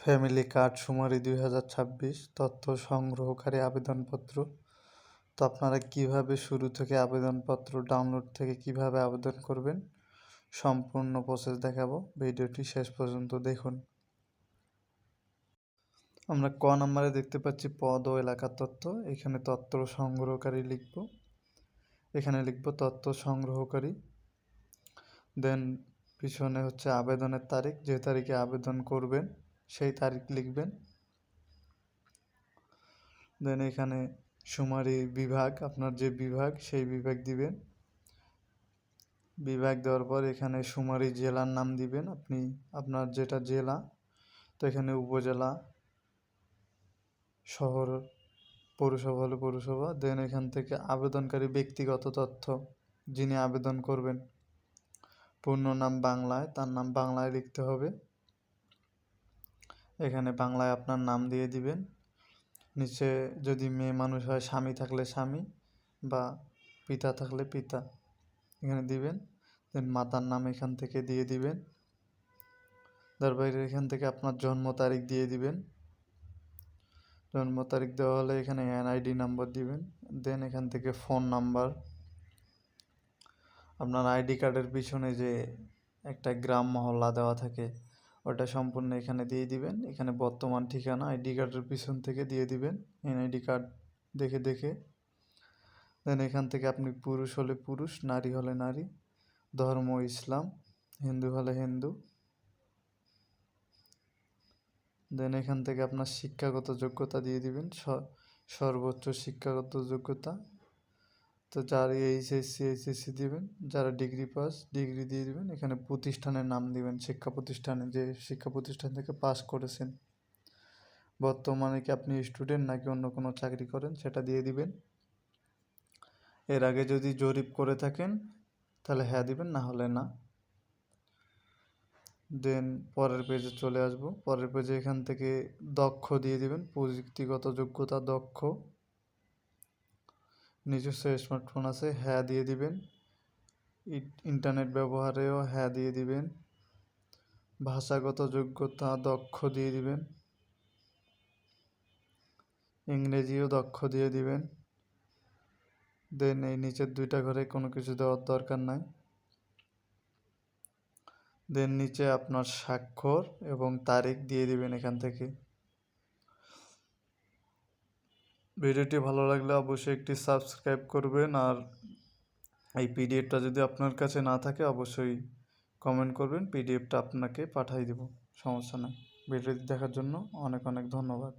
Family card শুমারি 2026 তথ্য সংগ্রহকারী আবেদনপত্র। তো আপনারা কিভাবে শুরু থেকে আবেদনপত্র ডাউনলোড থেকে কিভাবে আবেদন করবেন সম্পূর্ণ প্রসেস দেখাবো, ভিডিওটি শেষ পর্যন্ত দেখুন। আমরা ক নম্বরে দেখতে পাচ্ছি পদ ও এলাকার তথ্য। এখানে তথ্য সংগ্রহকারী লিখব, এখানে লিখব তথ্য সংগ্রহকারী। দেন পিছনে হচ্ছে আবেদনের তারিখ, যে তারিখে আবেদন করবেন সেই তারিখ লিখবেন। দেন এখানে শুমারি বিভাগ, আপনার যে বিভাগ সেই বিভাগ দিবেন। বিভাগ দেওয়ার পর এখানে শুমারি জেলার নাম দিবেন, আপনার যেটা জেলা। তো এখানে উপজেলা, শহর, পৌরসভা হলে পৌরসভা। দেন এখান থেকে আবেদনকারী ব্যক্তিগত তথ্য, যিনি আবেদন করবেন পূর্ণ নাম বাংলায়, তার নাম বাংলায় লিখতে হবে। এখানে বাংলায় আপনার নাম দিয়ে দিবেন। নিচে যদি মেয়ে মানুষ হয়, স্বামী থাকলে স্বামী বা পিতা থাকলে পিতা এখানে দিবেন। দেন মাতার নাম এখান থেকে দিয়ে দিবেন। তার বাইরে এখান থেকে আপনার জন্ম তারিখ দিয়ে দিবেন। জন্ম তারিখ দেওয়া হলে এখানে এনআইডি নাম্বার দিবেন। দেন এখান থেকে ফোন নাম্বার, আপনার আইডি কার্ডের পিছনে যে একটা গ্রাম মহল্লা দেওয়া থাকে ওটা সম্পূর্ণ এখানে দিয়ে দিবেন। এখানে বর্তমান ঠিকানা আইডি কার্ডের পিছন থেকে দিয়ে দিবেন, এনআইডি কার্ড দেখে দেখে। দেন এখান থেকে আপনি পুরুষ হলে পুরুষ, নারী হলে নারী, ধর্ম ইসলাম, হিন্দু হলে হিন্দু। দেন এখান থেকে আপনার শিক্ষাগত যোগ্যতা দিয়ে দিবেন, সর্বোচ্চ শিক্ষাগত যোগ্যতা। তো যারা এইচএসসি দিবেন, যারা ডিগ্রি পাস ডিগ্রি দিয়ে দিবেন। এখানে প্রতিষ্ঠানের নাম দিবেন, শিক্ষা প্রতিষ্ঠানে যে শিক্ষা প্রতিষ্ঠান থেকে পাস করেছেন। বর্তমানে কি আপনি স্টুডেন্ট নাকি অন্য কোনো চাকরি করেন সেটা দিয়ে দিবেন। এর আগে যদি জরিপ করে থাকেন তাহলে হ্যাঁ দিবেন, না হলে না। দেন পরের পেজে চলে আসব। পরের পেজে এখান থেকে দক্ষ দিয়ে দিবেন, প্রযুক্তিগত যোগ্যতা দক্ষ। নিজস্ব স্মার্টফোন আছে, হ্যাঁ দিয়ে দিবেন। ইন্টারনেট ব্যবহারেও হ্যাঁ দিয়ে দিবেন। ভাষাগত যোগ্যতা দক্ষ দিয়ে দিবেন, ইংরেজিও দক্ষ দিয়ে দিবেন। দেন এই নিচের দুইটা ঘরে কোনো কিছু দেওয়ার দরকার নাই। দেন নিচে আপনার স্বাক্ষর এবং তারিখ দিয়ে দিবেন এখান থেকে। ভিডিওটি ভালো লাগলে অবশ্যই একটি সাবস্ক্রাইব করবেন। আর এই পিডিএফটা যদি আপনার কাছে না থাকে অবশ্যই কমেন্ট করবেন, পিডিএফটা আপনাকে পাঠিয়ে দেব, সমস্যা নেই। ভিডিওটি দেখার জন্য অনেক অনেক ধন্যবাদ।